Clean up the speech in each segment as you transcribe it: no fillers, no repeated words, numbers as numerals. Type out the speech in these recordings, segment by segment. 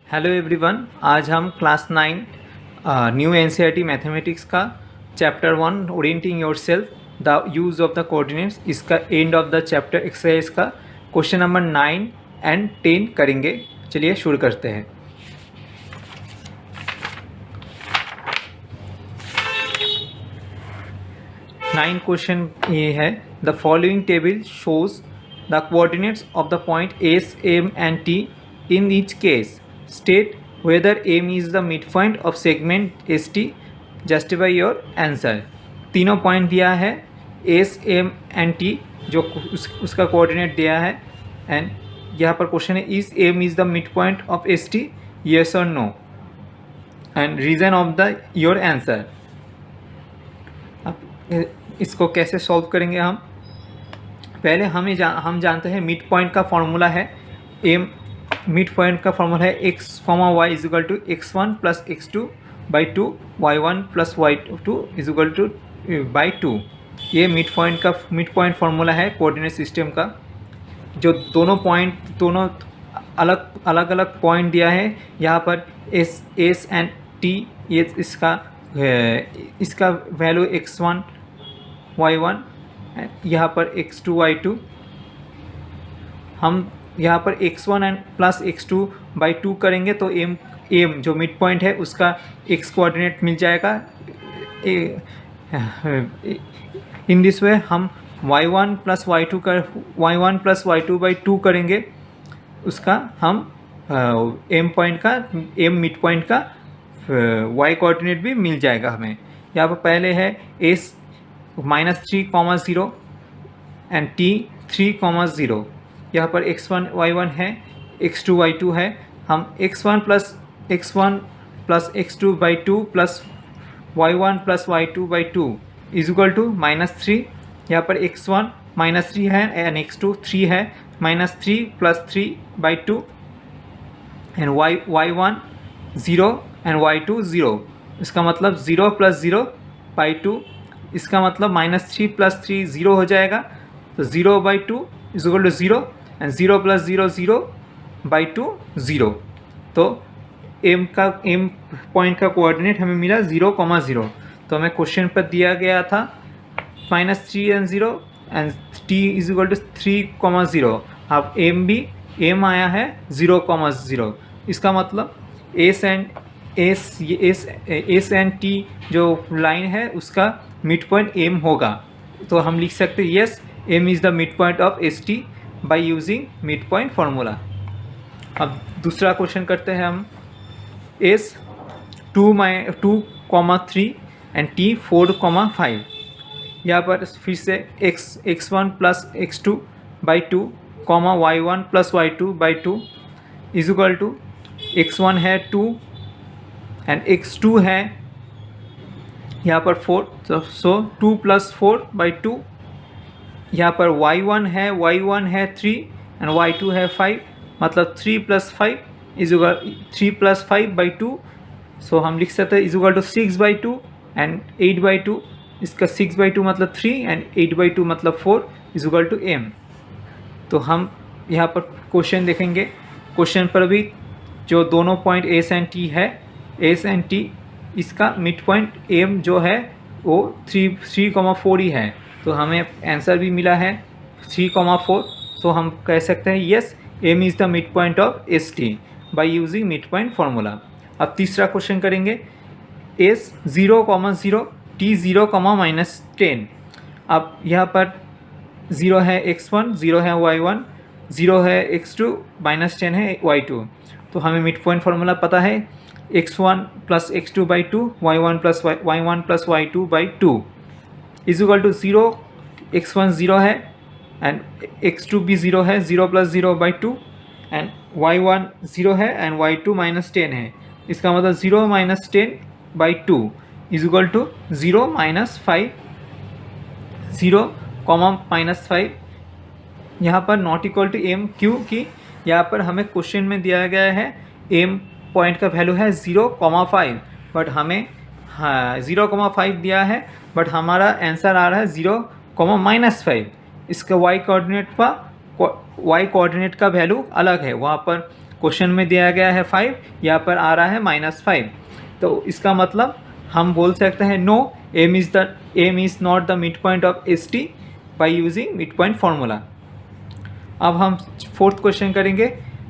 Hello everyone, आज हम class 9 new NCERT mathematics का chapter 1 orienting yourself the use of the coordinates, इसका end of the chapter exercise का question number 9 and 10 करेंगे। चलिए शुरू करते हैं। नाइन क्वेश्चन ये है, the following table shows the coordinates of the point S M and T in each case. State whether m is the midpoint of segment st, justify your answer। तीनों point दिया है S M and T, जो उसका coordinate दिया है, and यहाँ पर question है is M is the mid point of S T, yes और no, and reason of the your answer. अब इसको कैसे सॉल्व करेंगे हम? पहले हम जानते हैं मिड पॉइंट का फॉर्मूला है एम। मिड पॉइंट का फॉर्मूला है X comma Y is equal to X one plus X two by two, Y one plus Y two is equal to by two. ये मिड पॉइंट फार्मूला है coordinate system का। जो दोनों अलग अलग point दिया है, यहाँ पर एस एंड टी, ये इसका value X one Y one, यहाँ पर एक्स टू वाई टू। हम यहाँ पर x1 and plus x2 by two करेंगे तो एम जो मिड पॉइंट है उसका x कोऑर्डिनेट मिल जाएगा। इन दिस वे हम y1 plus Y two by two करेंगे, उसका हम एम मिड पॉइंट का y कोऑर्डिनेट भी मिल जाएगा हमें। यहाँ पर पहले है s -3,0 एंड t 3,0। यहाँ पर x1 y1 है, x2 y2 है। हम x1 plus x2 by two plus y1 plus y2 by two is equal to -3। यहाँ पर x1 -3 है एंड x2 3 है, -3 plus 3 by two, and y1 0 and y2 0। इसका मतलब 0 प्लस 0 बाई टू, इसका मतलब -3 प्लस 3 0 हो जाएगा, तो 0 by two is equal to 0 and 0 plus 0 0 by two 0। तो एम पॉइंट का कोऑर्डिनेट हमें मिला 0,0। तो हमें क्वेश्चन पर दिया गया था -3 and 0 and t is equal to 3,0। अब एम आया है 0,0। इसका मतलब एस एंड टी जो लाइन है उसका मिड पॉइंट एम होगा। तो हम लिख सकते हैं yes, M is the mid point of S T by using mid point formula. अब दूसरा क्वेश्चन करते हैं हम। S 2,3 and T 4,5। यहाँ पर फिर से x1 plus x2 by two comma y1 plus y2 by two is equal to x1 है 2 एंड x2 है यहाँ पर 4, सो 2 प्लस 4 बाई टू। यहाँ पर y1 है 3 एंड y2 है 5, मतलब 3 plus 5 is equal 3 plus 5 by two. So हम लिख सकते हैं is equal to 6 by two and 8 by two. इसका 6 बाई टू मतलब 3 एंड 8 बाई टू मतलब 4 इज इक्वल टू एम। तो हम यहाँ पर क्वेश्चन देखेंगे। क्वेश्चन पर भी जो दोनों पॉइंट एस एंड टी है, एस एंड टी, इसका मिड पॉइंट एम जो है वो 3,4 ही है। तो हमें आंसर भी मिला है 3,4। सो हम कह सकते हैं yes, M is the mid point of S T by using mid point formula. अब तीसरा क्वेश्चन करेंगे। S 0,0 T 0,-10। अब यहाँ पर 0 है x1, 0 है y1, 0 है x2, -10 है y2। तो हमें मिड पॉइंट फार्मूला पता है x1 plus x2 by two, y1 plus y2 by two is equal to 0। x1 0 है एंड x2 भी 0 है, 0 plus 0 by two, and y1 0 है एंड y2 -10 है। इसका मतलब 0 - 10 by two is equal to 0 - 5, 0, -5। यहाँ पर नॉट इक्वल टू एम, क्योंकि यहाँ पर हमें क्वेश्चन में दिया गया है एम पॉइंट का वैल्यू है 0,5, बट हमें 0,5 दिया है, बट हमारा आंसर आ रहा है 0,-5। इसका y कोऑर्डिनेट का वैल्यू अलग है, वहाँ पर क्वेश्चन में दिया गया है 5, यहाँ पर आ रहा है -5। तो इसका मतलब हम बोल सकते हैं no, M is not the mid point of S T by using mid point formula. अब हम फोर्थ क्वेश्चन करेंगे,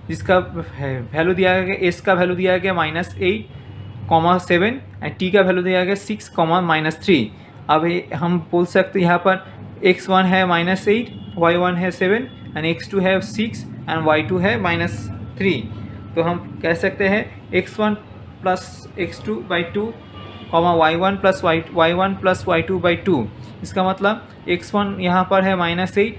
जिसका वैल्यू दिया गया, एस का वैल्यू दिया गया -8,7 एंड टी का वैल्यू दिया गया 6,-3। अब हम बोल सकते हैं यहाँ पर x1 है -8, y1 है 7 एंड x2 है 6 एंड y2 है -3। तो हम कह सकते हैं x1 plus x2/2, y1 plus y1 plus y2/2। इसका मतलब x1 यहाँ पर है -8,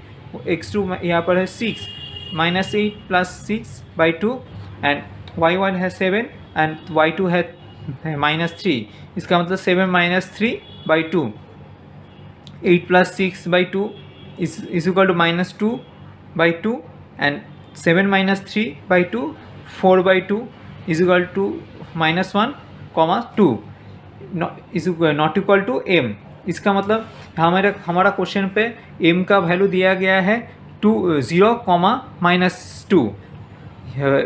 x2 यहाँ पर है 6, -8 प्लस 6/2 एंड y1 है 7 एंड y2 है -3। इसका मतलब 7 - 3/2, 8 plus 6/2 is equal to -2/2 and 7 - 3/2 4/2 is equal to -1,2 is not equal to m। इसका मतलब हमारा क्वेश्चन पे m का वैल्यू दिया गया है 0, -2,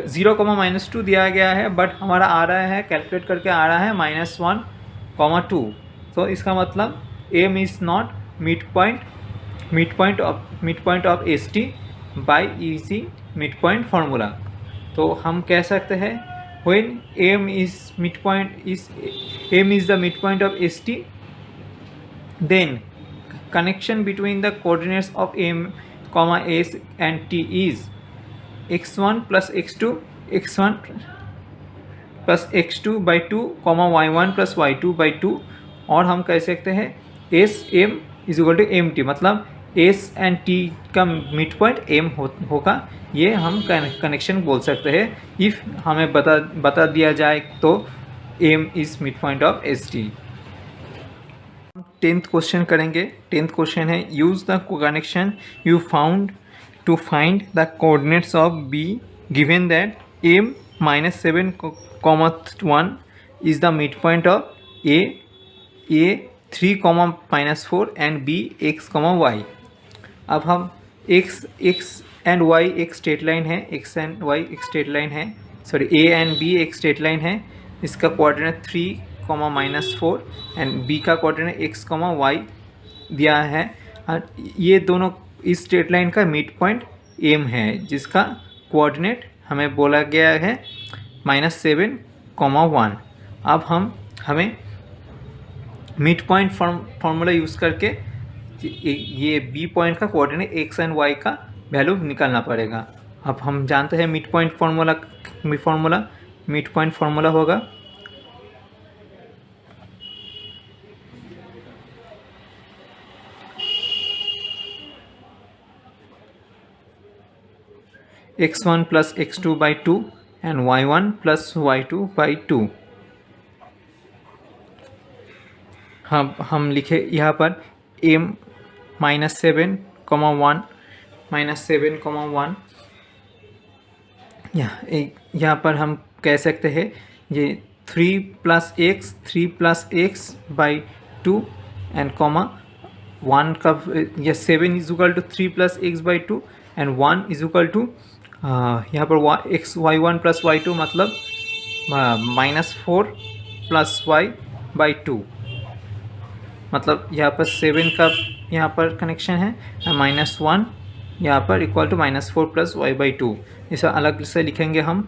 0, -2 दिया गया है, बट हमारा आ रहा है कैलकुलेट करके आ रहा है -1,2। तो इसका मतलब m is not mid point of S T by using mid point formula. तो हम कह सकते हैं when m is the midpoint of ST, then connection between the coordinates of m, s and t is x1 plus x2 by 2, y1 plus y2/2। और हम कह सकते हैं s m is equal to M T, मतलब s एंड t का mid point m होगा। ये हम कनेक्शन बोल सकते हैं इफ़ हमें बता दिया जाए तो m is mid point of S T. 10th question करेंगे। 10th क्वेश्चन है use the connection you found to find the coordinates of b given that m -7,1 is the mid point of a 3, -4 and b x, y। अब हम x and y एक straight line है, x and y एक straight line है, sorry a and b एक straight line है। इसका coordinate 3, -4 and b का कोऑर्डिनेट x, y दिया है। और ये दोनों इस स्ट्रेट लाइन का मिड पॉइंट m है, जिसका कोऑर्डिनेट हमें बोला गया है -7,1। अब हमें मिड पॉइंट फार्मूला यूज़ करके ये बी पॉइंट का कोऑर्डिनेट एक्स एंड वाई का वैल्यू निकालना पड़ेगा। अब हम जानते हैं मिड पॉइंट फार्मूला होगा x1 plus x2/2 and y1 plus y2/2। हम लिखे यहाँ पर m -7,1 यहाँ पर हम कह सकते हैं ये 3 + x/2 एंड 1 का या 7 इज इक्वल टू 3 + x/2 एंड 1 इज इक्वल टू यहाँ पर y1 प्लस y2 मतलब -4 + y/2, मतलब यहाँ पर 7 का यहाँ पर कनेक्शन है, -1 यहाँ पर इक्वल टू -4 + y/2। इसे अलग से लिखेंगे हम,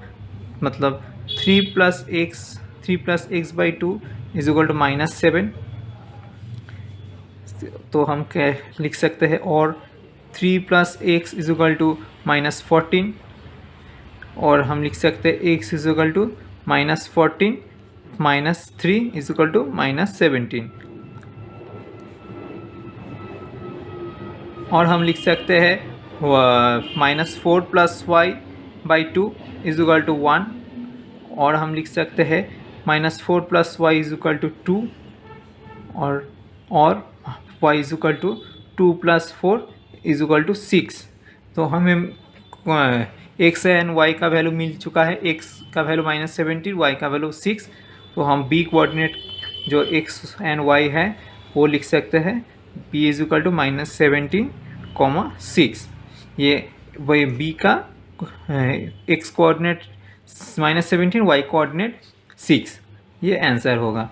मतलब 3 + x/2 इज इक्वल टू -7। तो हम लिख सकते हैं और 3 + x इज इक्वल टू -14, और हम लिख सकते हैं x is equal to -14 - 3 is equal to -17। और हम लिख सकते हैं -4 + y/2 इज इक्वल टू 1, और हम लिख सकते हैं -4 + y इज इक्वल टू 2, और y is equal to 2 + 4 is equal to 6। तो हमें x एंड y का वैल्यू मिल चुका है, x का वैल्यू -17, y का वैल्यू 6। तो हम b कोऑर्डिनेट जो x एंड y है वो लिख सकते हैं b इज इक्वल टू -17, 6। ये वही b का x कोऑर्डिनेट -17 y कोऑर्डिनेट 6, ये आंसर होगा।